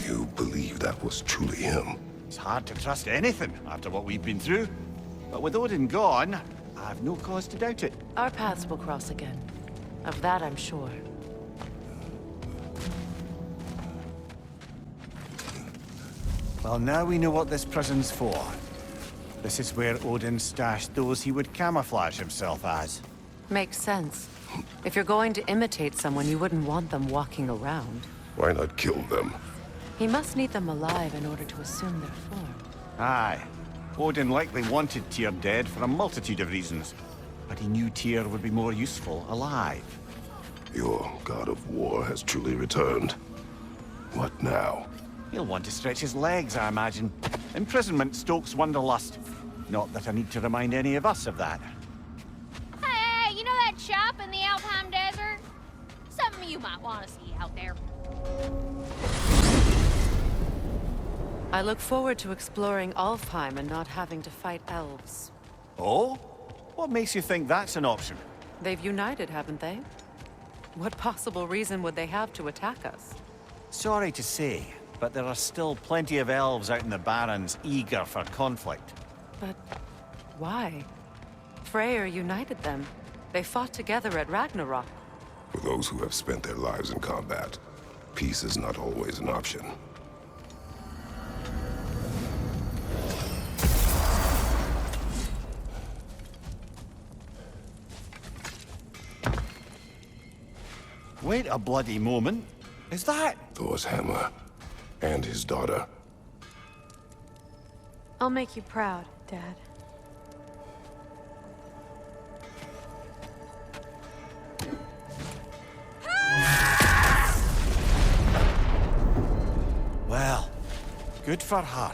You believe that was truly him? It's hard to trust anything after what we've been through. But with Odin gone, I've no cause to doubt it. Our paths will cross again. Of that I'm sure. Well, now we know what this prison's for. This is where Odin stashed those he would camouflage himself as. Makes sense. If you're going to imitate someone, you wouldn't want them walking around. Why not kill them? He must need them alive in order to assume their form. Aye. Odin likely wanted Tyr dead for a multitude of reasons. But he knew Tyr would be more useful alive. Your god of war has truly returned. What now? He'll want to stretch his legs, I imagine. Imprisonment stokes wanderlust. Not that I need to remind any of us of that. Hey, you know that shop in the Alpine Desert? Something you might want to see out there. I look forward to exploring Alfheim and not having to fight elves. Oh? What makes you think that's an option? They've united, haven't they? What possible reason would they have to attack us? Sorry to say, but there are still plenty of elves out in the Barrens eager for conflict. But why? Freyr united them. They fought together at Ragnarok. For those who have spent their lives in combat, peace is not always an option. Wait a bloody moment. Is that? Thor's hammer. And his daughter. I'll make you proud, Dad. Well, good for her.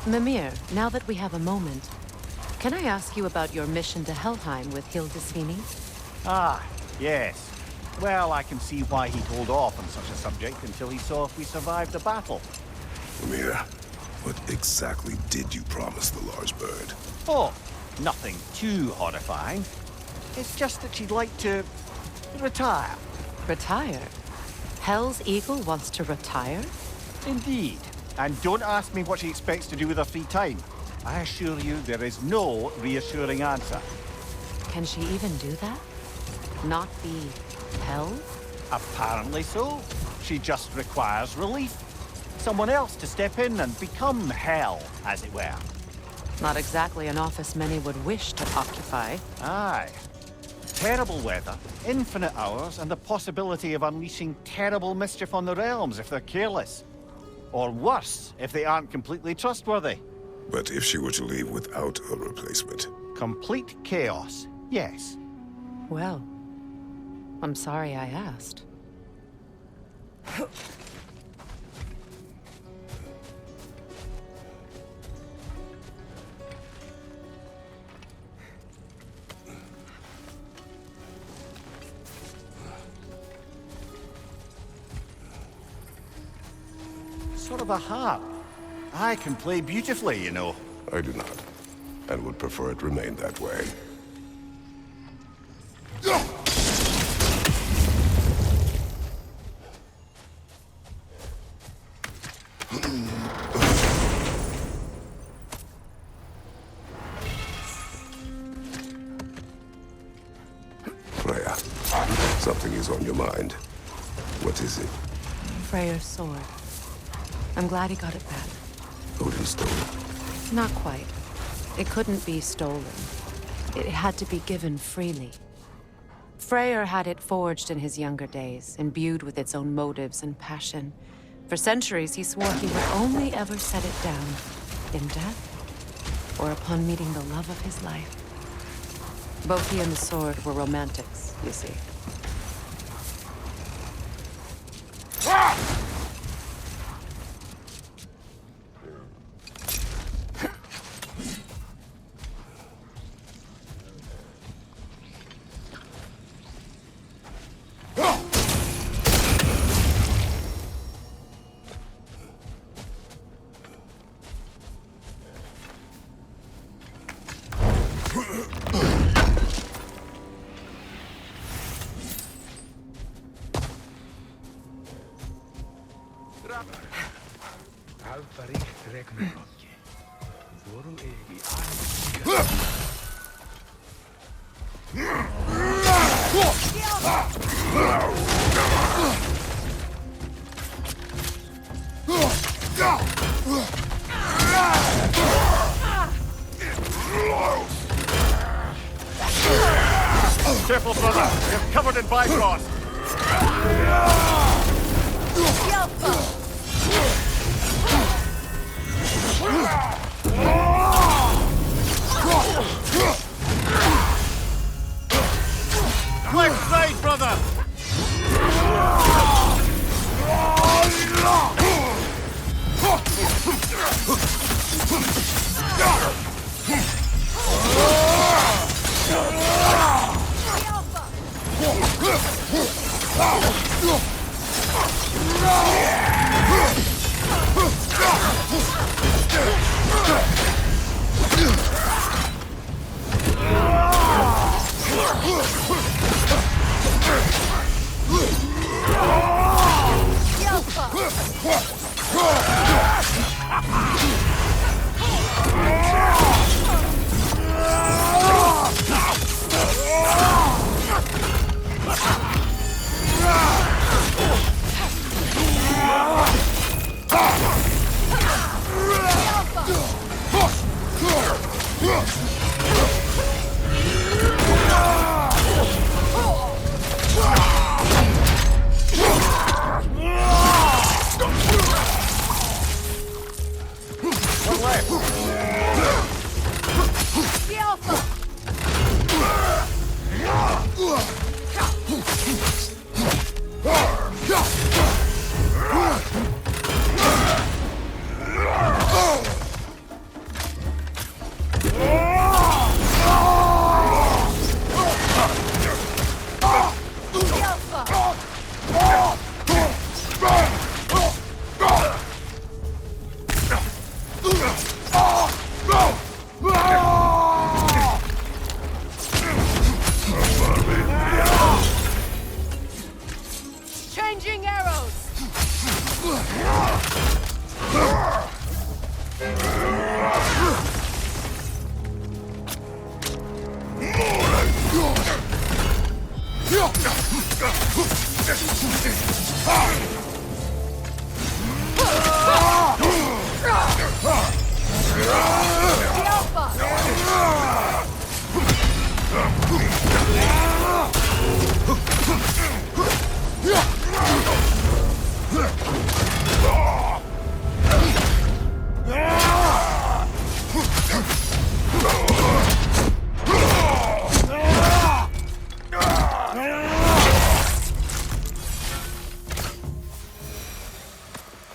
Mimir, now that we have a moment, can I ask you about your mission to Helheim with Hildisvini? Ah, yes. Well, I can see why he'd hold off on such a subject until he saw if we survived the battle. Amir, what exactly did you promise the large bird? Oh, nothing too horrifying. It's just that she'd like to retire. Retire? Hell's Eagle wants to retire? Indeed. And don't ask me what she expects to do with her free time. I assure you there is no reassuring answer. Can she even do that? Not be Hell? Apparently so. She just requires relief. Someone else to step in and become Hell, as it were. Not exactly an office many would wish to occupy. Aye. Terrible weather, infinite hours, and the possibility of unleashing terrible mischief on the realms if they're careless. Or worse, if they aren't completely trustworthy. But if she were to leave without a replacement? Complete chaos, yes. Well, I'm sorry I asked. Sort of a harp. I can play beautifully, you know. I do not, and would prefer it remain that way. Freya, something is on your mind. What is it? Freyr's sword. I'm glad he got it back. Odin stole it. Not quite. It couldn't be stolen. It had to be given freely. Freyr had it forged in his younger days, imbued with its own motives and passion. For centuries, he swore he would only ever set it down in death or upon meeting the love of his life. Both he and the sword were romantics, you see. Careful, brother. You're covered in Bifrost. Left side, brother. Changing arrows!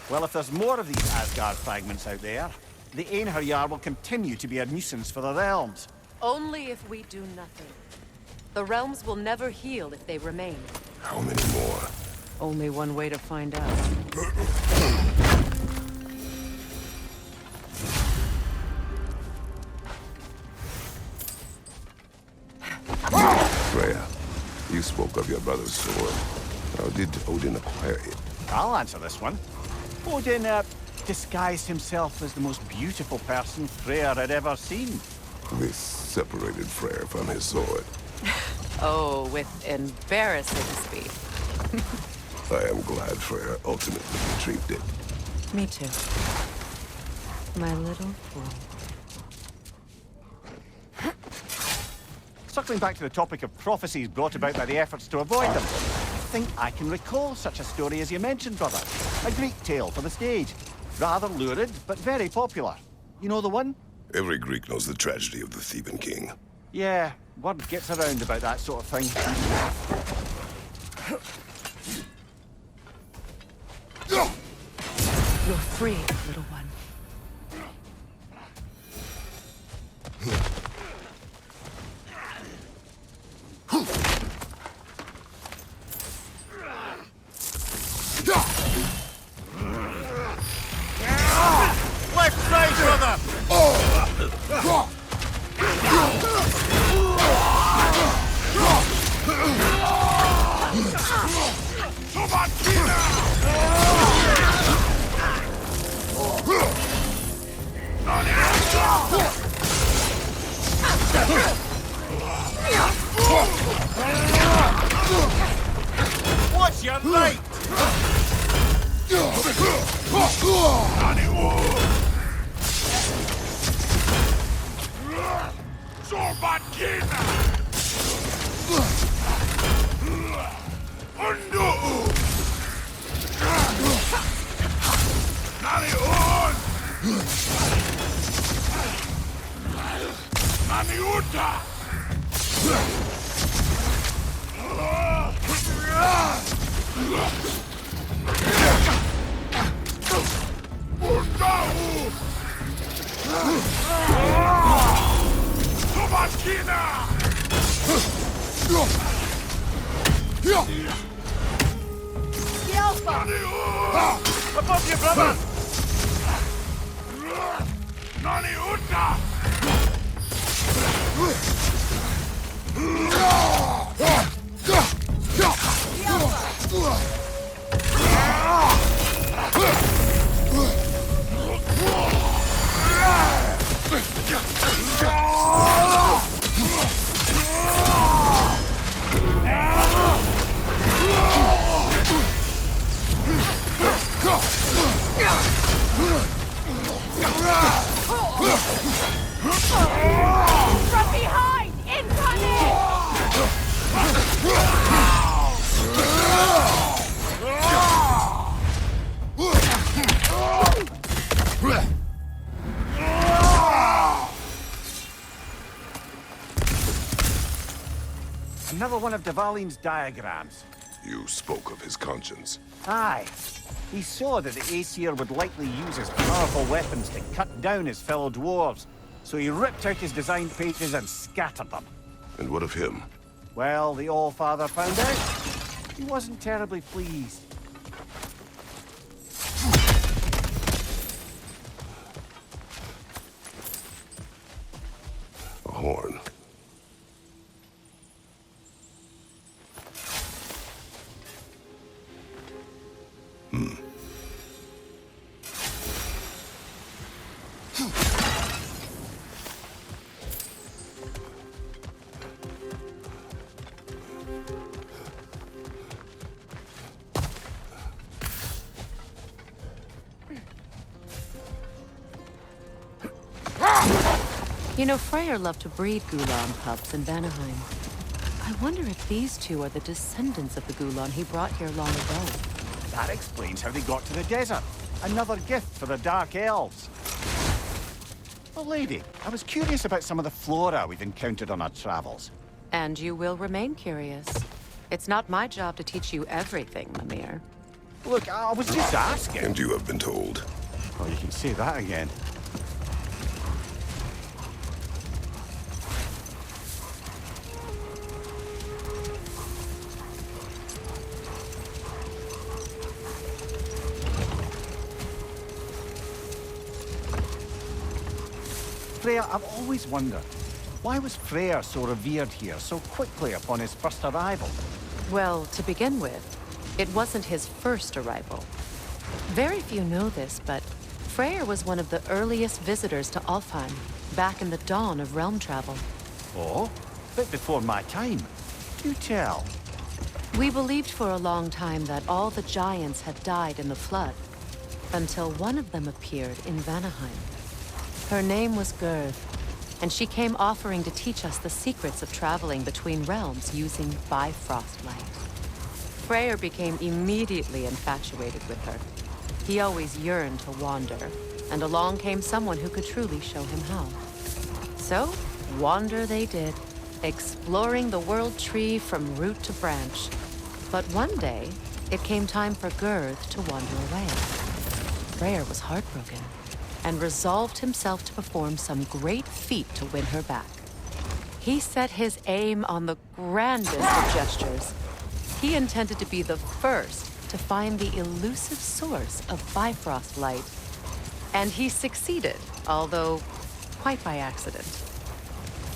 Well, if there's more of these Asgard fragments out there, the Einherjar will continue to be a nuisance for the realms. Only if we do nothing. The realms will never heal if they remain. How many more? Only one way to find out. Freya, you spoke of your brother's sword. How did Odin acquire it? I'll answer this one. Odin, disguised himself as the most beautiful person Freyr had ever seen. This separated Freyr from his sword. Oh, with embarrassing speed. I am glad Freyr ultimately retrieved it. Me too. My little fool. Circling back to the topic of prophecies brought about by the efforts to avoid them, I think I can recall such a story as you mentioned, brother. A Greek tale for the stage. Rather lurid, but very popular. You know the one? Every Greek knows the tragedy of the Theban king. Yeah, word gets around about that sort of thing. You're free, little one. Left side, brother! your light! Sorbatina! Undo! Naniun! Naniuta! Sorbatina! Above you, brother! Nani Uta! From behind! Incoming! Another one of Devaline's diagrams. You spoke of his conscience. Aye. He saw that the Aesir would likely use his powerful weapons to cut down his fellow dwarves, so he ripped out his design pages and scattered them. And what of him? Well, the All-Father found out. He wasn't terribly pleased. A horn. You know, Freyr loved to breed Gulan pups in Vanaheim. I wonder if these two are the descendants of the Gulan he brought here long ago. That explains how they got to the desert. Another gift for the Dark Elves. Well, lady, I was curious about some of the flora we've encountered on our travels. And you will remain curious. It's not my job to teach you everything, Mimir. Look, I was just asking. And you have been told. Oh, you can say that again. Freya, I've always wondered, why was Freyr so revered here so quickly upon his first arrival? Well, to begin with, it wasn't his first arrival. Very few know this, but Freyr was one of the earliest visitors to Alfheim, back in the dawn of realm travel. Oh? Bit before my time. Do tell. We believed for a long time that all the giants had died in the flood, until one of them appeared in Vanaheim. Her name was Gerd, and she came offering to teach us the secrets of traveling between realms using Bifrost light. Freyr became immediately infatuated with her. He always yearned to wander, and along came someone who could truly show him how. So, wander they did, exploring the world tree from root to branch. But one day, it came time for Gerd to wander away. Freyr was heartbroken, and resolved himself to perform some great feat to win her back. He set his aim on the grandest of gestures. He intended to be the first to find the elusive source of Bifrost light. And he succeeded, although quite by accident.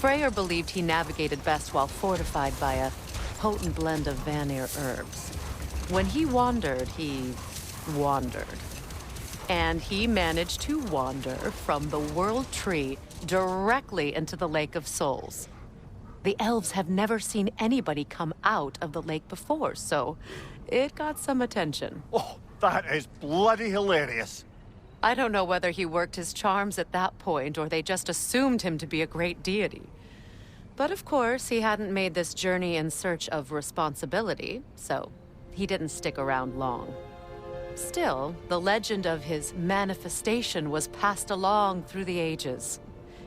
Freyr believed he navigated best while fortified by a potent blend of Vanir herbs. When he wandered, he wandered. And he managed to wander from the World Tree directly into the Lake of Souls. The elves have never seen anybody come out of the lake before, so it got some attention. Oh, that is bloody hilarious. I don't know whether he worked his charms at that point or they just assumed him to be a great deity. But of course, he hadn't made this journey in search of responsibility, so he didn't stick around long. Still, the legend of his manifestation was passed along through the ages.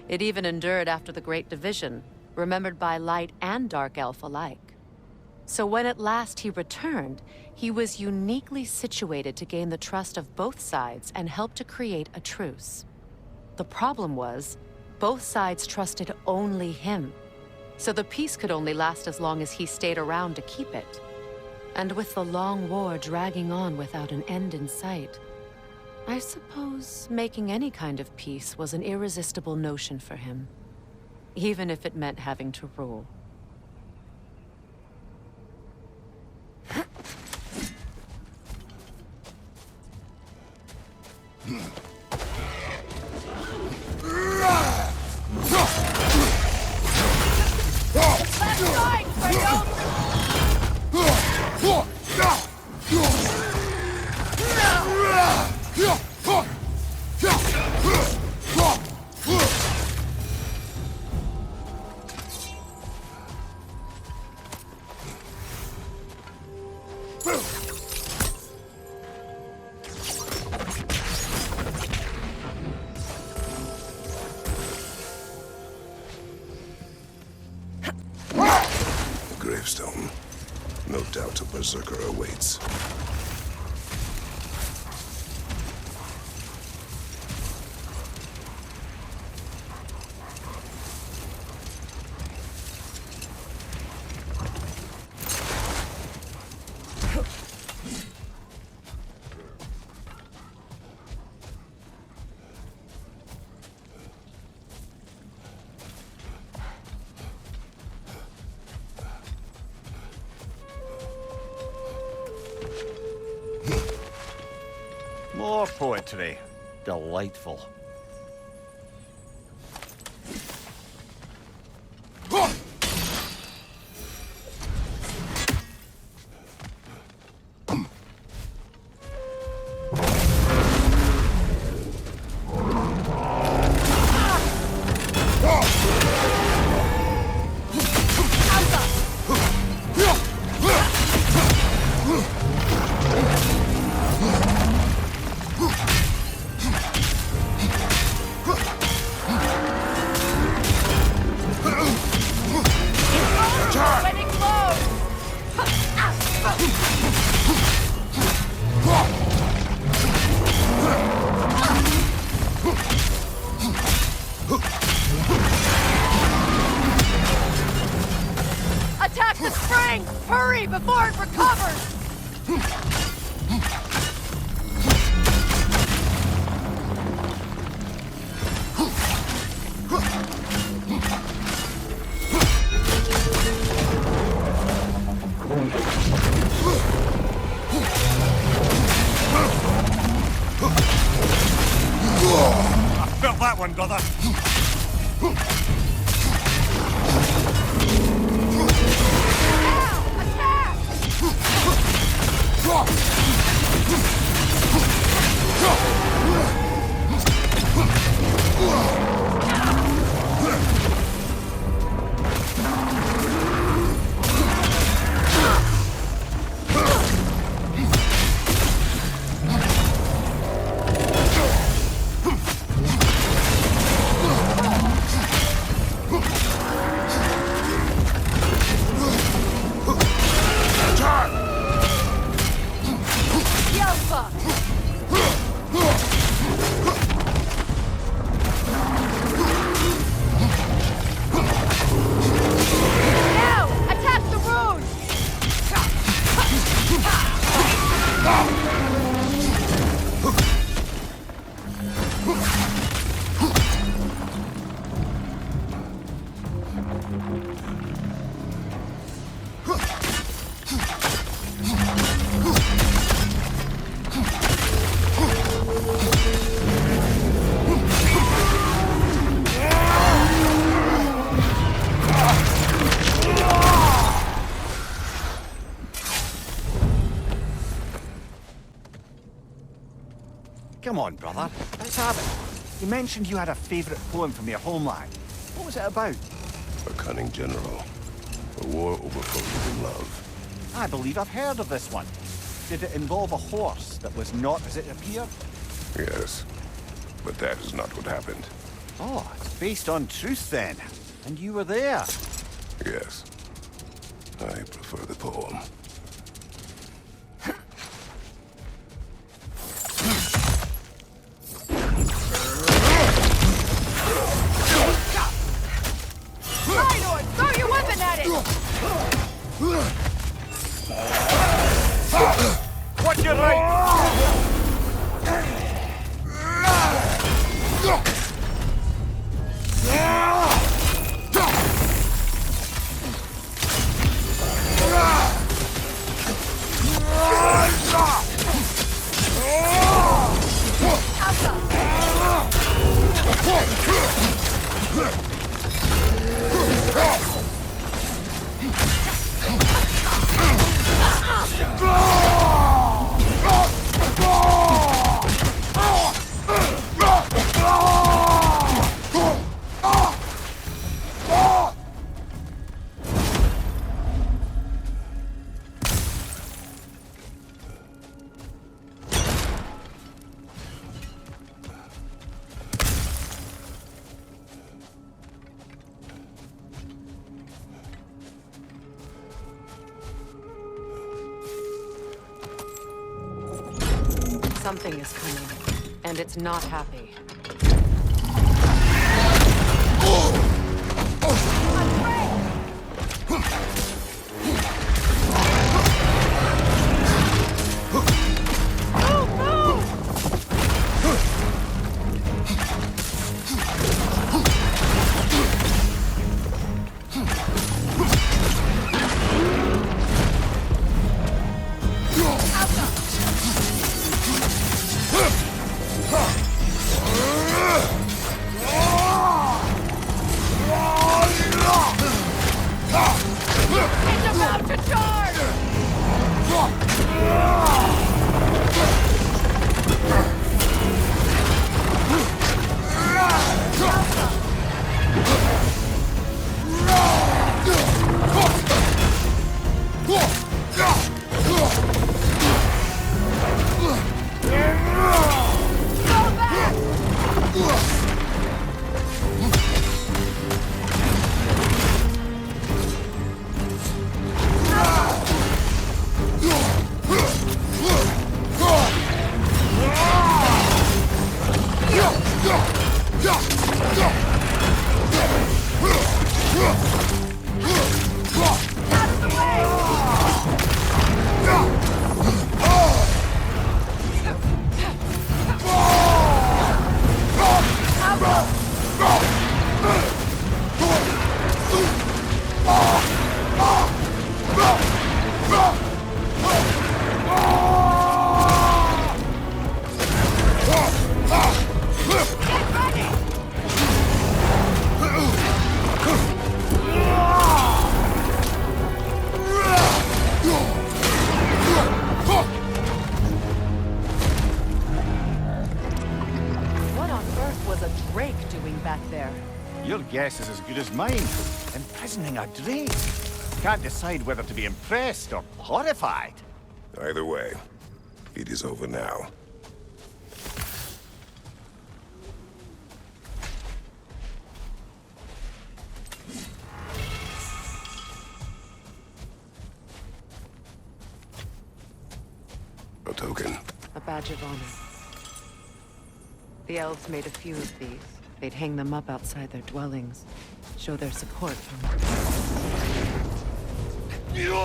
It even endured after the Great Division, remembered by Light and Dark Elf alike. So when at last he returned, he was uniquely situated to gain the trust of both sides and help to create a truce. The problem was, both sides trusted only him. So the peace could only last as long as he stayed around to keep it. And with the long war dragging on without an end in sight, I suppose making any kind of peace was an irresistible notion for him, even if it meant having to rule. Left side, Kratos! Gravestone. No doubt a berserker awaits. More poetry. Delightful. Attack the spring! Hurry before it recovers! I felt that one, brother. Come on, brother. Let's have it. You mentioned you had a favorite poem from your homeland. What was it about? A cunning general. A war over forbidden love. I believe I've heard of this one. Did it involve a horse that was not as it appeared? Yes. But that is not what happened. Oh, it's based on truth then. And you were there. Yes. I prefer the poem. Rhino, throw your weapon at it! Watch your right! Something is coming, and it's not happy. It's about to charge! Go back! What on earth was a drake doing back there? Your guess is as good as mine. Imprisoning a drake. Can't decide whether to be impressed or horrified. Either way, it is over now. A token. A badge of honor. The elves made a few of these. They'd hang them up outside their dwellings. Show their support for Yeah!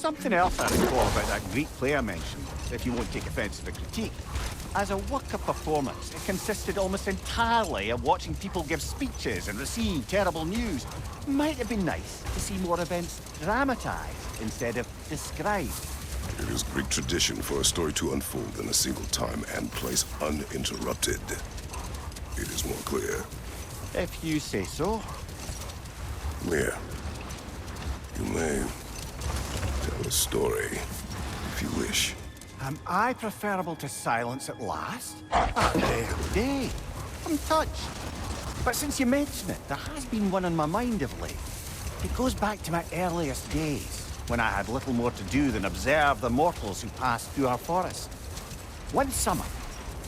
Something else I recall about that Greek play I mentioned, if you won't take offence to the critique. As a work of performance, it consisted almost entirely of watching people give speeches and receive terrible news. Might have been nice to see more events dramatized instead of described. It is Greek tradition for a story to unfold in a single time and place uninterrupted. It is more clear. If you say so. Here. You may tell a story, if you wish. Am I preferable to silence at last? Ah, there, day. I'm touched. But since you mention it, there has been one on my mind of late. It goes back to my earliest days, when I had little more to do than observe the mortals who passed through our forest. One summer,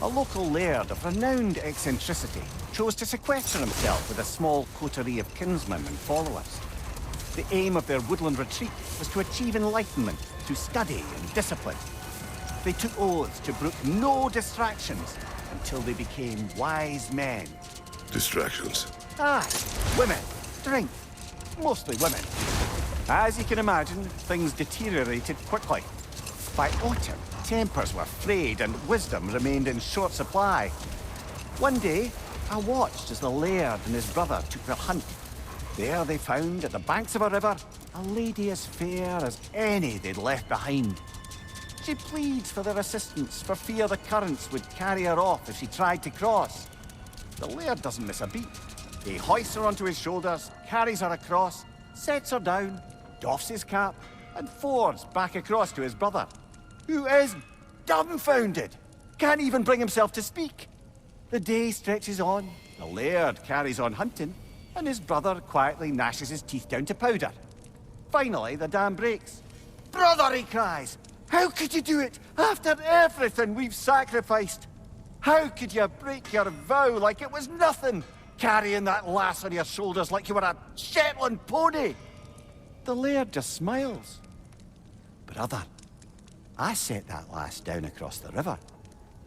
a local laird of renowned eccentricity chose to sequester himself with a small coterie of kinsmen and followers. The aim of their woodland retreat was to achieve enlightenment through study and discipline. They took oaths to brook no distractions until they became wise men. Distractions. Aye, women, drink, mostly women. As you can imagine, things deteriorated quickly. By autumn, tempers were frayed and wisdom remained in short supply. One day, I watched as the laird and his brother took their hunt. There they found, at the banks of a river, a lady as fair as any they'd left behind. She pleads for their assistance, for fear the currents would carry her off if she tried to cross. The laird doesn't miss a beat. He hoists her onto his shoulders, carries her across, sets her down, doffs his cap, and fords back across to his brother, who is dumbfounded, can't even bring himself to speak. The day stretches on, the laird carries on hunting, and his brother quietly gnashes his teeth down to powder. Finally, the dam breaks. "Brother," he cries, "how could you do it after everything we've sacrificed? How could you break your vow like it was nothing, carrying that lass on your shoulders like you were a Shetland pony?" The laird just smiles. "Brother, I set that lass down across the river.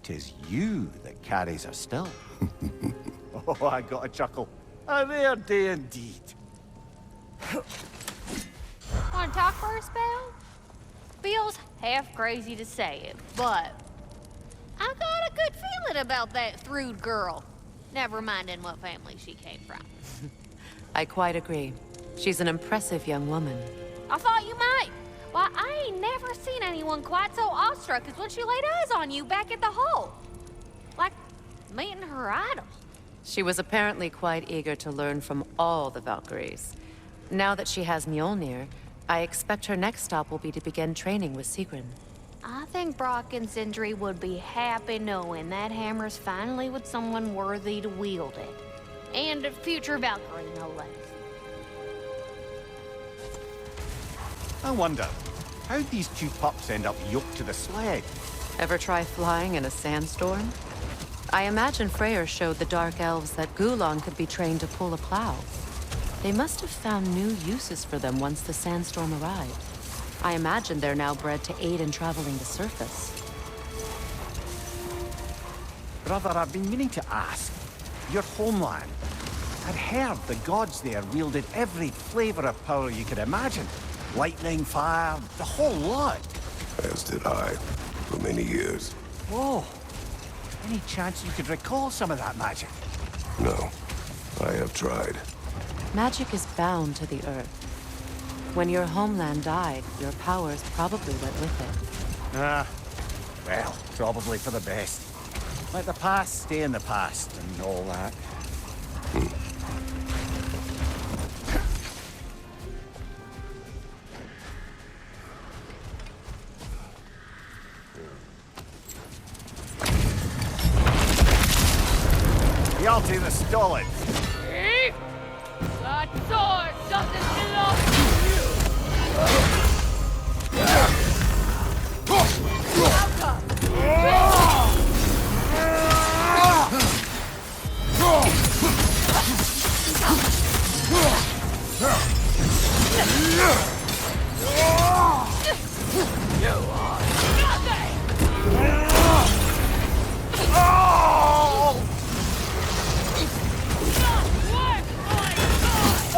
'Tis you that carries her still." Oh, I got a chuckle. A rare day indeed. Want to talk for a spell? Feels half crazy to say it, but I got a good feeling about that Thrude girl. Never minding what family she came from. I quite agree. She's an impressive young woman. I thought you might. Why, I ain't never seen anyone quite so awestruck as when she laid eyes on you back at the hole. Like meeting her idol. She was apparently quite eager to learn from all the Valkyries. Now that she has Mjolnir, I expect her next stop will be to begin training with Sigrun. I think Brock and Sindri would be happy knowing that hammer's finally with someone worthy to wield it. And a future Valkyrie, no less. I wonder, how'd these two pups end up yoked to the sled? Ever try flying in a sandstorm? I imagine Freyr showed the Dark Elves that Gulon could be trained to pull a plow. They must have found new uses for them once the sandstorm arrived. I imagine they're now bred to aid in traveling the surface. Brother, I've been meaning to ask. Your homeland. I'd heard the gods there wielded every flavor of power you could imagine. Lightning, fire, the whole lot. As did I, for many years. Whoa. Any chance you could recall some of that magic? No, I have tried. Magic is bound to the earth. When your homeland died, your powers probably went with it. Well, probably for the best. Let the past stay in the past and all that. Loyalty to stolen. See? That sword doesn't belong to you! You are nothing!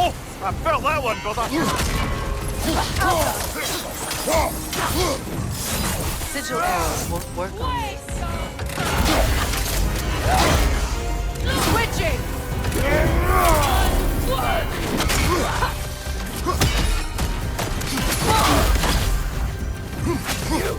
Oh, I felt that one, brother. Sigil arrows won't work on this. Switching! You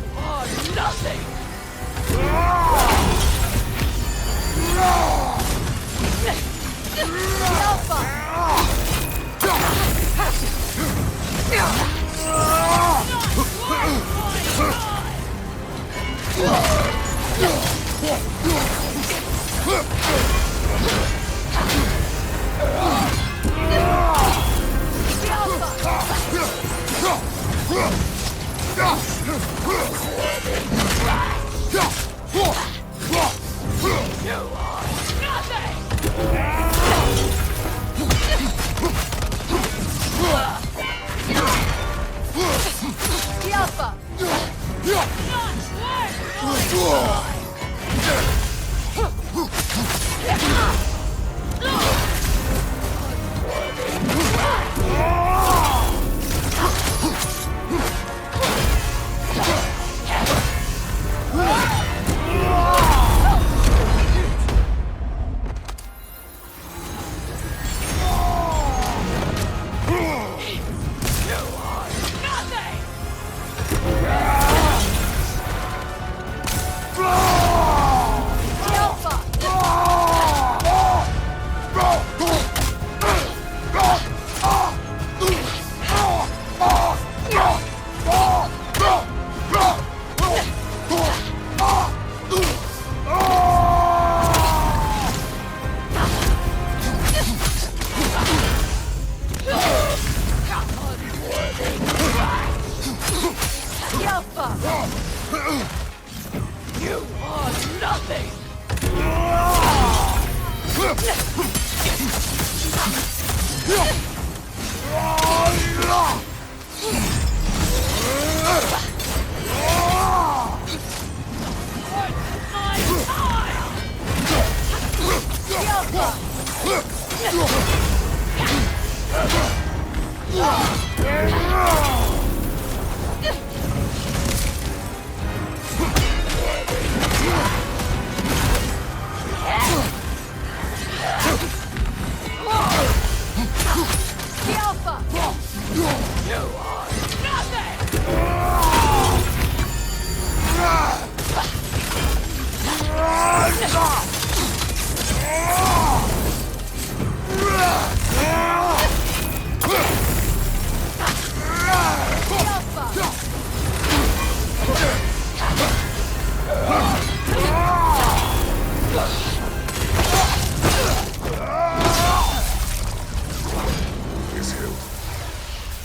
are nothing!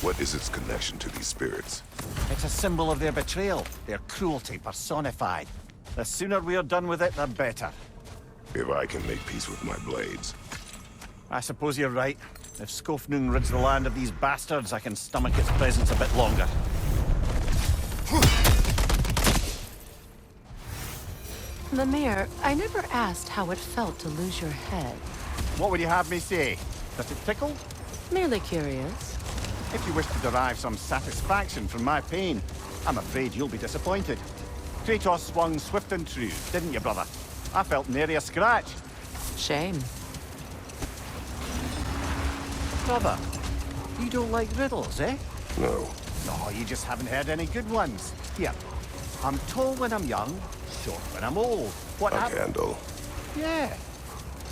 What is its connection to these spirits? It's a symbol of their betrayal, their cruelty personified. The sooner we're done with it, the better. If I can make peace with my blades. I suppose you're right. If Skofnung rids the land of these bastards, I can stomach its presence a bit longer. Lemire, I never asked how it felt to lose your head. What would you have me say? Does it tickle? Merely curious. If you wish to derive some satisfaction from my pain, I'm afraid you'll be disappointed. Kratos swung swift and true, didn't you, brother? I felt nary a scratch. Shame. Brother, you don't like riddles, eh? No. No, you just haven't heard any good ones. Here, I'm tall when I'm young, short when I'm old. What A happened? candle. Yeah.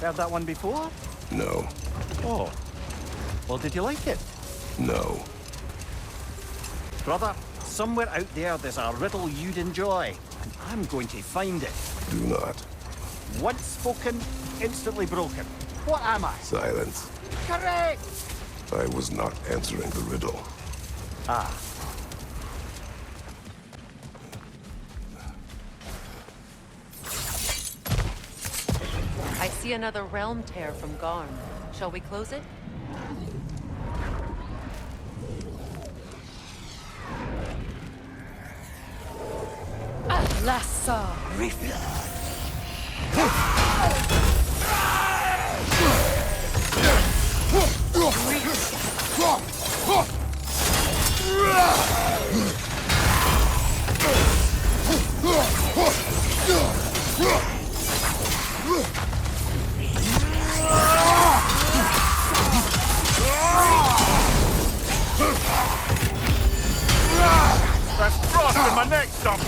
Heard that one before? No. Oh. Well, did you like it? No. Brother, somewhere out there's a riddle you'd enjoy, and I'm going to find it. Do not. Once spoken, instantly broken. What am I? Silence. Correct! I was not answering the riddle. Ah. I see another realm tear from Garm. Shall we close it? Lassa There's frost in my neck, Dom!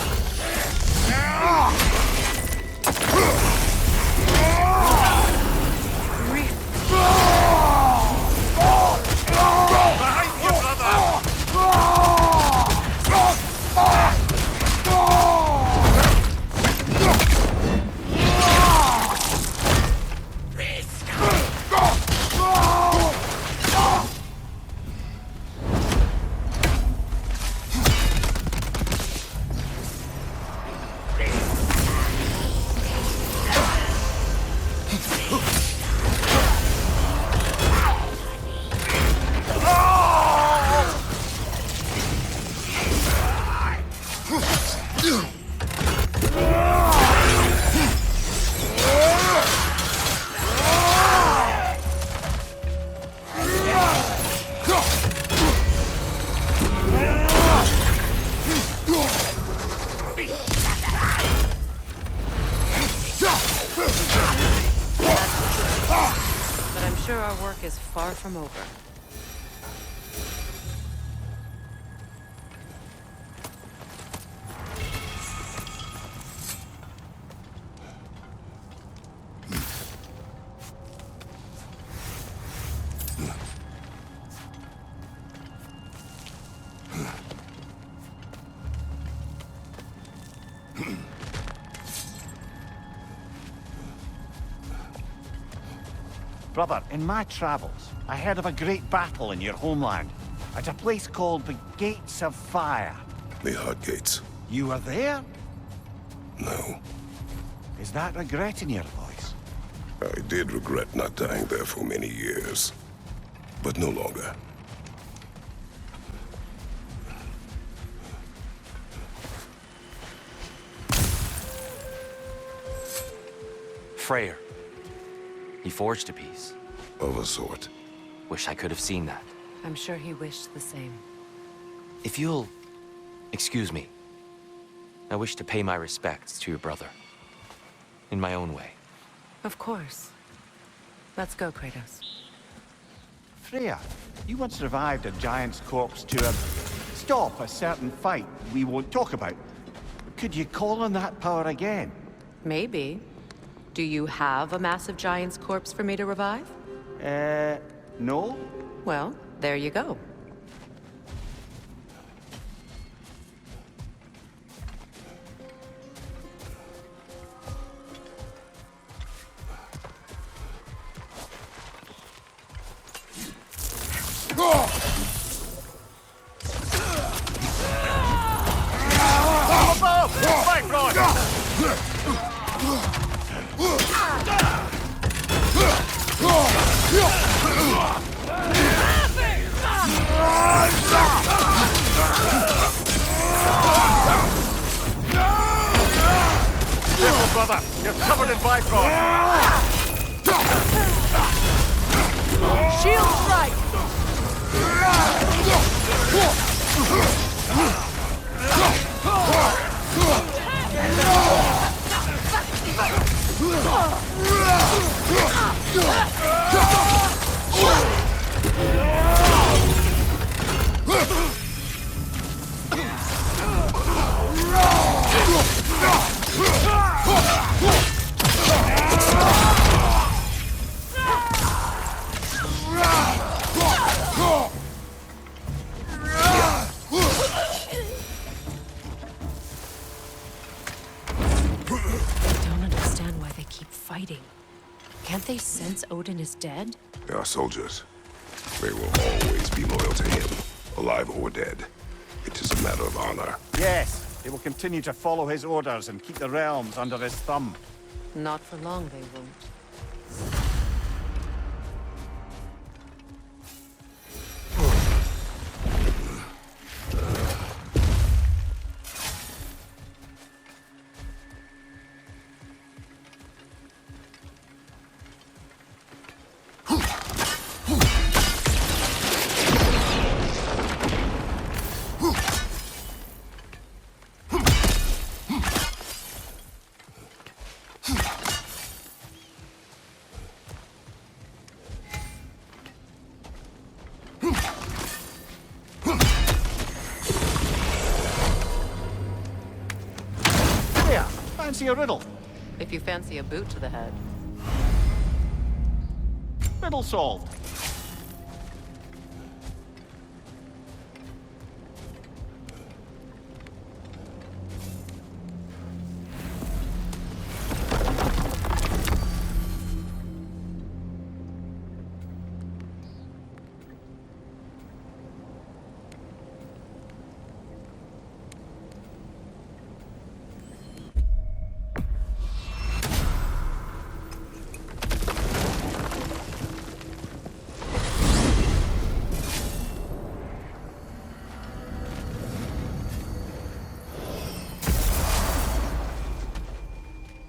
Behind you, brother! But I'm sure our work is far from over. Brother, in my travels, I heard of a great battle in your homeland, at a place called the Gates of Fire. The Hot Gates. You were there? No. Is that regret in your voice? I did regret not dying there for many years. But no longer. Freyr. He forged a piece. Of a sort. Wish I could have seen that. I'm sure he wished the same. If you'll excuse me, I wish to pay my respects to your brother. In my own way. Of course. Let's go, Kratos. Freya, you once revived a giant's corpse to stop a certain fight we won't talk about. Could you call on that power again? Maybe. Do you have a massive giant's corpse for me to revive? No? Well, there you go. Above! Fight, Rod! Careful, brother! You're covered in Bifrost! Shield right! I don't understand why they keep Odin is dead? They are soldiers. They will always be loyal to him, alive or dead. It is a matter of honor. Yes, they will continue to follow his orders and keep the realms under his thumb. Not for long, they won't. There, fancy a riddle. If you fancy a boot to the head. Riddle solved.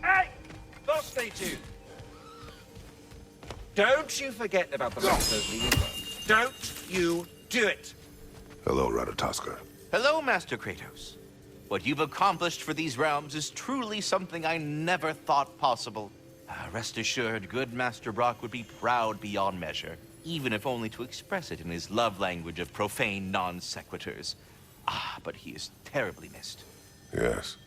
Hey! Those stay tuned. Don't you forget about the rest of those leaders. Don't you do it. Hello, Ratatoska. Hello, Master Kratos. What you've accomplished for these realms is truly something I never thought possible. Rest assured, good Master Brock would be proud beyond measure, even if only to express it in his love language of profane non sequiturs. But he is terribly missed. Yes,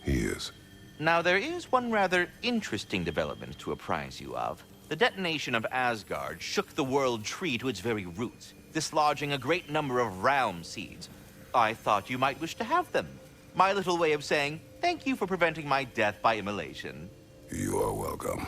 he is. Now, there is one rather interesting development to apprise you of. The detonation of Asgard shook the world tree to its very roots, dislodging a great number of realm seeds. I thought you might wish to have them. My little way of saying, thank you for preventing my death by immolation. You are welcome.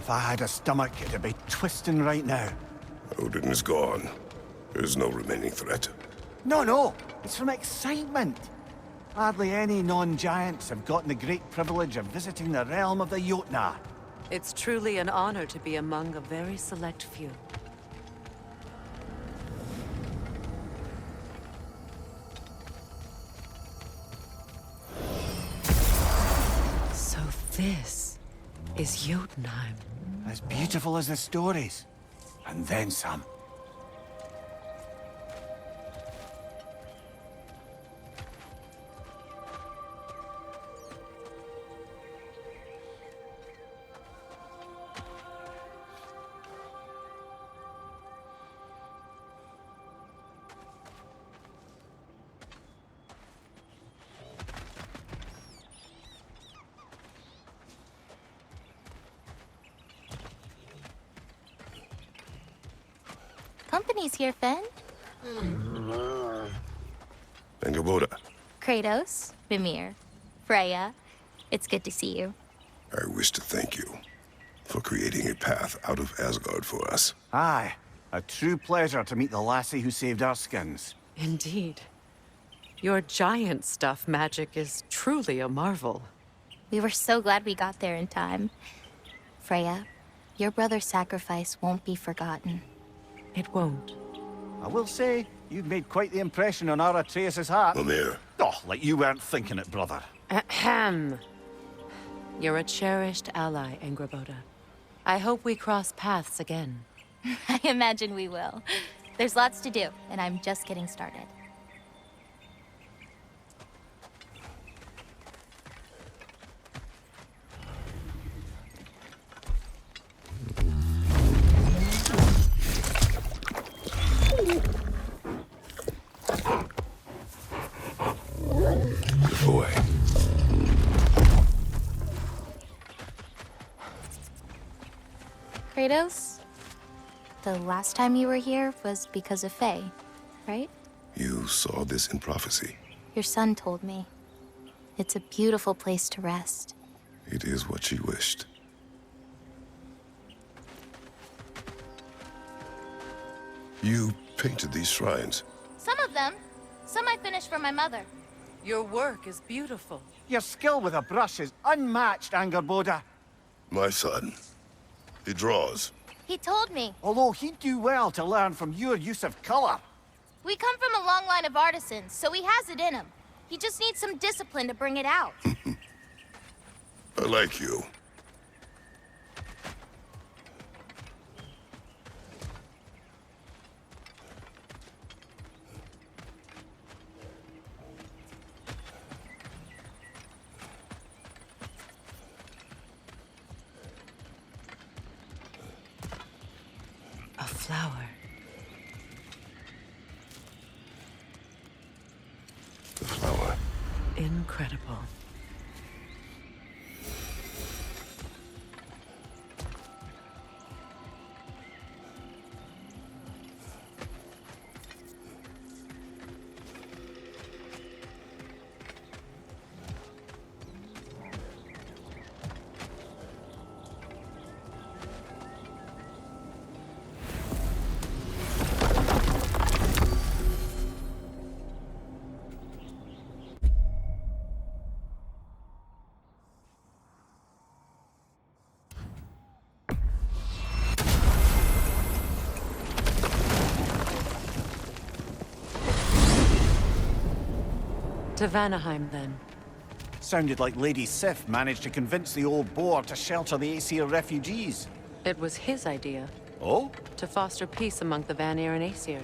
If I had a stomach, it'd be twisting right now. Odin is gone. There's no remaining threat. No, it's from excitement. Hardly any non-giants have gotten the great privilege of visiting the realm of the Jotnar. It's truly an honor to be among a very select few. So this is Jotunheim. As beautiful as the stories. And then some. company's here, Fen. Angerboda, Kratos, Mimir, Freya. It's good to see you. I wish to thank you for creating a path out of Asgard for us. Aye, a true pleasure to meet the lassie who saved our skins. Indeed. Your giant stuff magic is truly a marvel. We were so glad we got there in time. Freya, your brother's sacrifice won't be forgotten. It won't. I will say, you've made quite the impression on our Atreus' heart. Mimir, Oh, like you weren't thinking it, brother. Ahem. You're a cherished ally, Angerboda. I hope we cross paths again. I imagine we will. There's lots to do, and I'm just getting started. good boy. Kratos, the last time you were here was because of Faye, right? You saw this in prophecy. Your son told me. It's a beautiful place to rest. It is what she wished. You painted these shrines. Some of them. Some I finished for my mother. Your work is beautiful. Your skill with a brush is unmatched, Angerboda. My son, he draws. He told me. Although he'd do well to learn from your use of color. We come from a long line of artisans, so he has it in him. He just needs some discipline to bring it out. I like you. A flower. The flower. Incredible. To Vanaheim, then. Sounded like Lady Sif managed to convince the old boar to shelter the Aesir refugees. It was his idea, Oh? to foster peace among the Vanir and Aesir.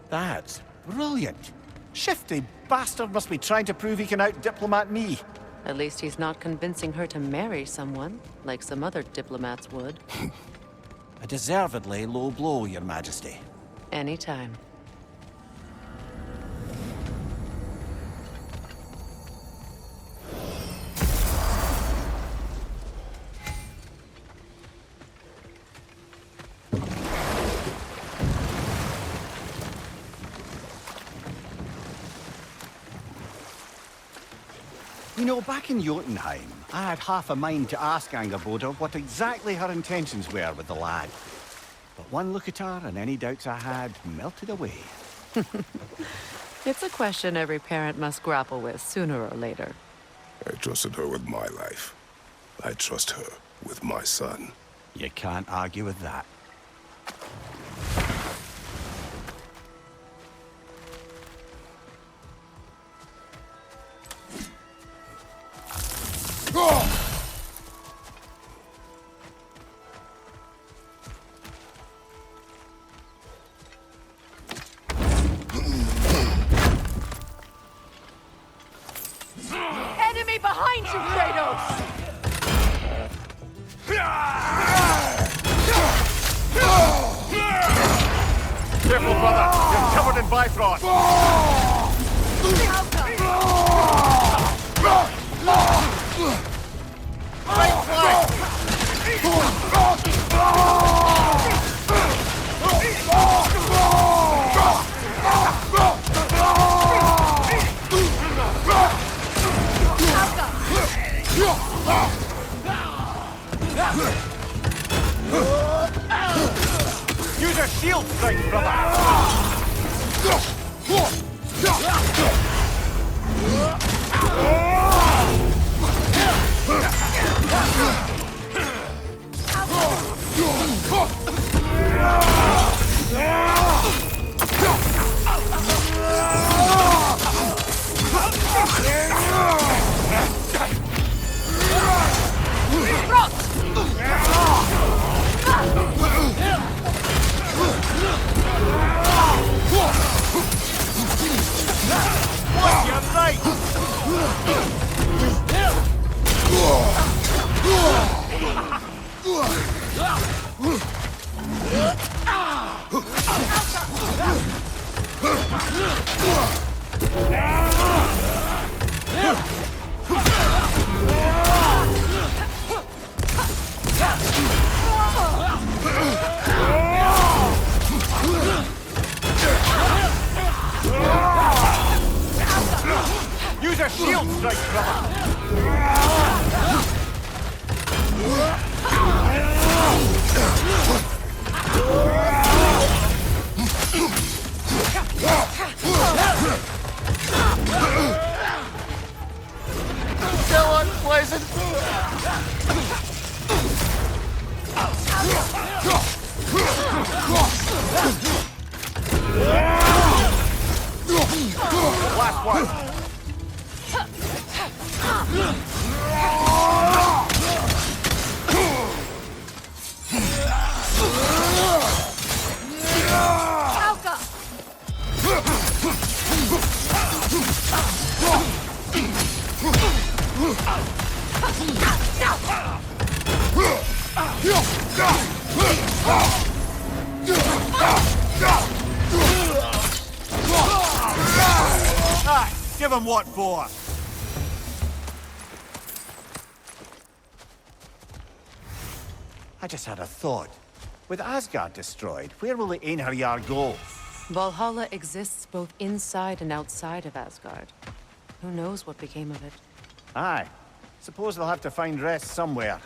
That's brilliant. Shifty bastard must be trying to prove he can out-diplomat me. At least he's not convincing her to marry someone, like some other diplomats would. A deservedly low blow, Your Majesty. Anytime. You know, back in Jotunheim, I had half a mind to ask Angerboda what exactly her intentions were with the lad. But one look at her and any doubts I had melted away. It's a question every parent must grapple with sooner or later. I trusted her with my life. I trust her with my son. You can't argue with that. Enemy behind you, Kratos! Careful, brother! You're covered in Bifrost! Right flank! Use a shield strike, brother! So unpleasant! Last one! Give him what for? I just had a thought. With Asgard destroyed, where will the Einherjar go? Valhalla exists both inside and outside of Asgard. Who knows what became of it? Aye. Suppose they'll have to find rest somewhere.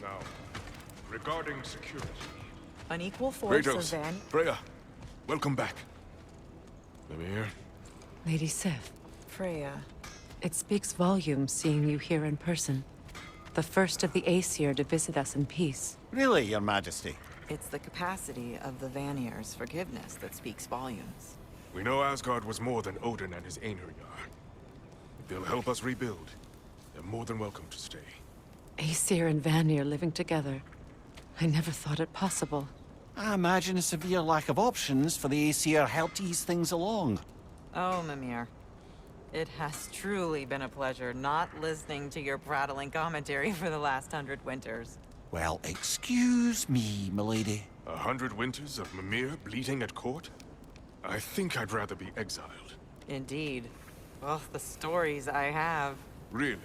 Now, regarding security. Unequal force of Kratos, Van... Freya, welcome back. Mimir, Lady Sif, Freya. it speaks volumes seeing you here in person. The first of the Aesir to visit us in peace. Really, Your Majesty? It's the capacity of the Vanir's forgiveness that speaks volumes. we know Asgard was more than Odin and his Einherjar. If they'll help us rebuild, they're more than welcome to stay. Aesir and Vanir living together. I never thought it possible. I imagine a severe lack of options for the Aesir helped ease things along. Oh, Mimir. It has truly been a pleasure not listening to your prattling commentary for the last 100 winters. Well, excuse me, milady. 100 winters of Mimir bleating at court? I think I'd rather be exiled. Indeed. Well, the stories I have. Really?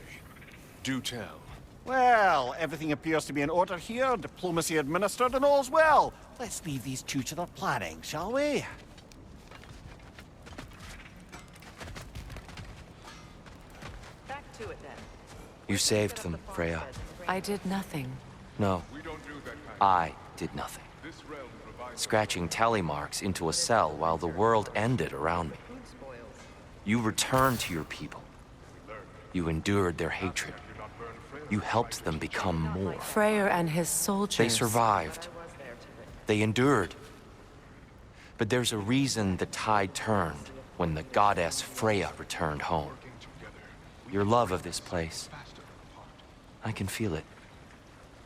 Do tell. Well, everything appears to be in order here, diplomacy administered, and all's well. Let's leave these two to their planning, shall we? Back to it then. You saved them, Freya. I did nothing. No, We don't do that kind I did nothing. This realm provides Scratching tally marks into a cell while the world ended around me. You returned to your people. You endured their hatred. You helped them become more. Freyr and his soldiers... They survived. They endured. But there's a reason the tide turned when the goddess Freya returned home. Your love of this place. I can feel it.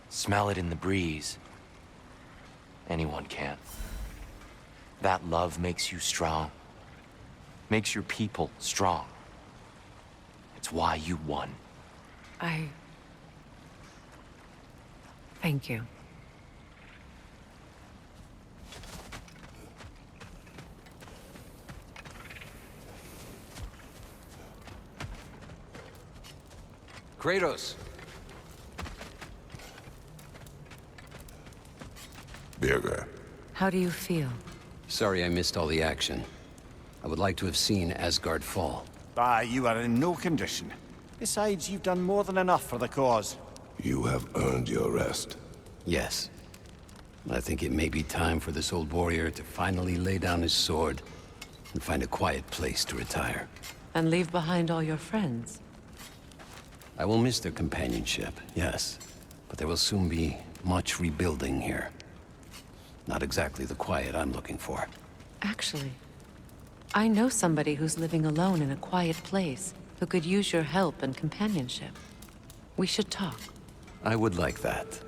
Smell it in the breeze. Anyone can. That love makes you strong. Makes your people strong. It's why you won. Thank you. Kratos. Birger. How do you feel? Sorry I missed all the action. I would like to have seen Asgard fall. Ah, you are in no condition. Besides, you've done more than enough for the cause. You have earned your rest. Yes. I think it may be time for this old warrior to finally lay down his sword and find a quiet place to retire. And leave behind all your friends? I will miss their companionship, yes. But there will soon be much rebuilding here. Not exactly the quiet I'm looking for. Actually, I know somebody who's living alone in a quiet place who could use your help and companionship. We should talk. I would like that.